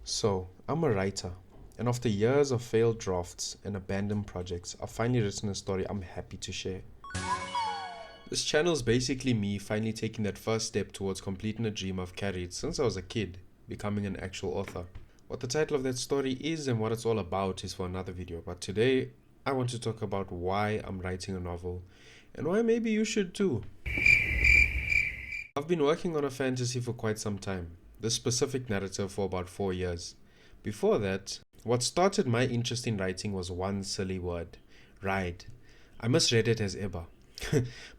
So, I'm a writer, and after years of failed drafts and abandoned projects, I've finally written a story I'm happy to share. This channel is basically me finally taking that first step towards completing a dream I've carried since I was a kid, becoming an actual author. What the title of that story is and what it's all about is for another video, but today I want to talk about why I'm writing a novel and why maybe you should too. I've been working on a fantasy for quite some time, this specific narrative for about 4 years. Before that, what started my interest in writing was one silly word: ride. I misread it as Eba.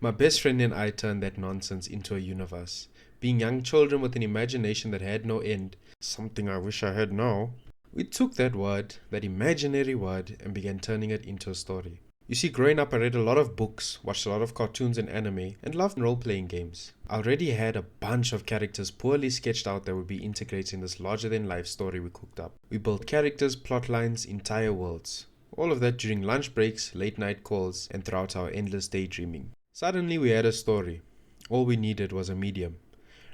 My best friend and I turned that nonsense into a universe. Being young children with an imagination that had no end, something I wish I had now, we took that word, that imaginary word, and began turning it into a story. You see, growing up I read a lot of books, watched a lot of cartoons and anime, and loved role-playing games. I already had a bunch of characters poorly sketched out that would be integrated in this larger-than-life story we cooked up. We built characters, plot lines, entire worlds. All of that during lunch breaks, late-night calls, and throughout our endless daydreaming. Suddenly we had a story. All we needed was a medium.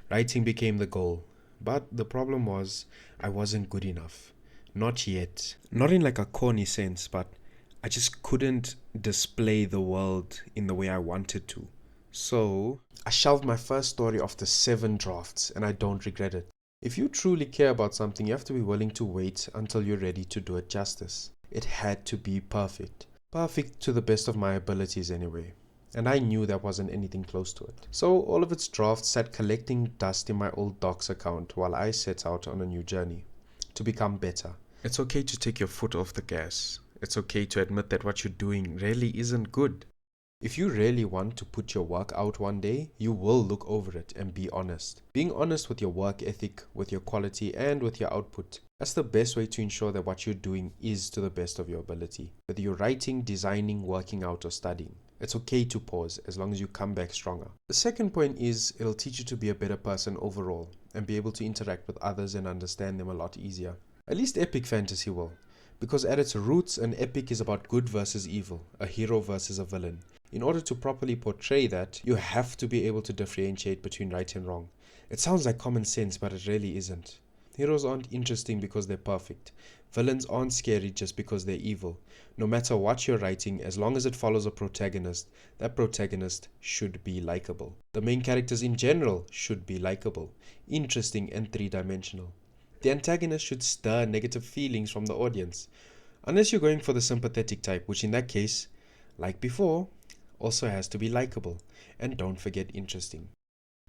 Writing became the goal. But the problem was, I wasn't good enough. Not yet. Not in like a corny sense, but I just couldn't display the world in the way I wanted to. So, I shelved my first story after 7 drafts, and I don't regret it. If you truly care about something, you have to be willing to wait until you're ready to do it justice. It had to be perfect. Perfect to the best of my abilities anyway. And I knew there wasn't anything close to it. So all of its drafts sat collecting dust in my old docs account while I set out on a new journey. To become better. It's okay to take your foot off the gas. It's okay to admit that what you're doing really isn't good. If you really want to put your work out one day, you will look over it and be honest. Being honest with your work ethic, with your quality, and with your output. That's the best way to ensure that what you're doing is to the best of your ability. Whether you're writing, designing, working out, or studying. It's okay to pause as long as you come back stronger. The second point is it'll teach you to be a better person overall and be able to interact with others and understand them a lot easier. At least epic fantasy will. Because at its roots, an epic is about good versus evil, a hero versus a villain. In order to properly portray that, you have to be able to differentiate between right and wrong. It sounds like common sense, but it really isn't. Heroes aren't interesting because they're perfect. Villains aren't scary just because they're evil. No matter what you're writing, as long as it follows a protagonist, that protagonist should be likable. The main characters in general should be likable, interesting, and three-dimensional. The antagonist should stir negative feelings from the audience. Unless you're going for the sympathetic type, which in that case, like before, also has to be likable. And don't forget interesting.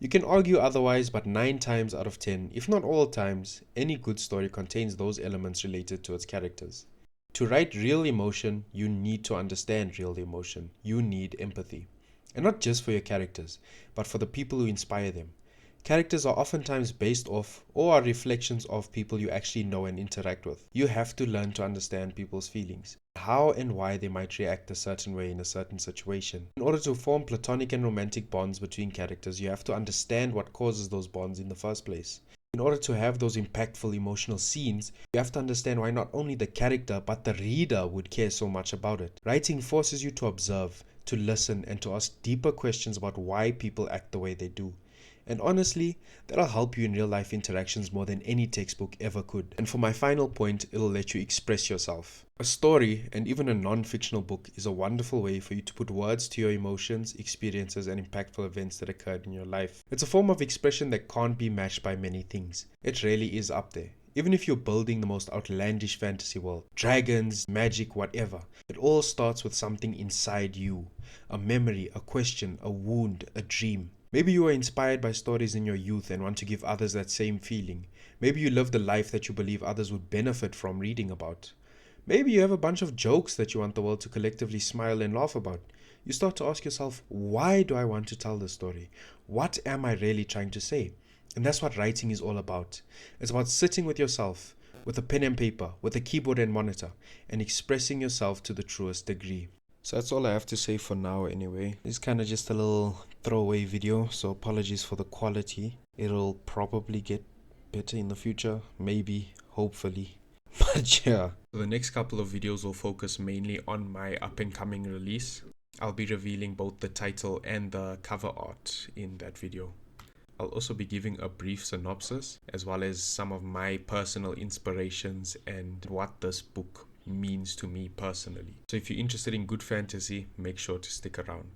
You can argue otherwise, but 9 times out of 10, if not all times, any good story contains those elements related to its characters. To write real emotion, you need to understand real emotion. You need empathy. And not just for your characters, but for the people who inspire them. Characters are oftentimes based off or are reflections of people you actually know and interact with. You have to learn to understand people's feelings, how and why they might react a certain way in a certain situation. In order to form platonic and romantic bonds between characters, you have to understand what causes those bonds in the first place. In order to have those impactful emotional scenes, you have to understand why not only the character but the reader would care so much about it. Writing forces you to observe, to listen, and to ask deeper questions about why people act the way they do. And honestly, that'll help you in real life interactions more than any textbook ever could. And for my final point, it'll let you express yourself. A story, and even a non-fictional book, is a wonderful way for you to put words to your emotions, experiences, and impactful events that occurred in your life. It's a form of expression that can't be matched by many things. It really is up there. Even if you're building the most outlandish fantasy world, dragons, magic, whatever, it all starts with something inside you. A memory, a question, a wound, a dream. Maybe you were inspired by stories in your youth and want to give others that same feeling. Maybe you lived a life that you believe others would benefit from reading about. Maybe you have a bunch of jokes that you want the world to collectively smile and laugh about. You start to ask yourself, why do I want to tell this story? What am I really trying to say? And that's what writing is all about. It's about sitting with yourself, with a pen and paper, with a keyboard and monitor, and expressing yourself to the truest degree. So that's all I have to say for now anyway. It's kind of just a little throwaway video, so apologies for the quality. It'll probably get better in the future, maybe, hopefully. But yeah. So the next couple of videos will focus mainly on my up and coming release. I'll be revealing both the title and the cover art in that video. I'll also be giving a brief synopsis as well as some of my personal inspirations and what this book means to me personally. So if you're interested in good fantasy, make sure to stick around.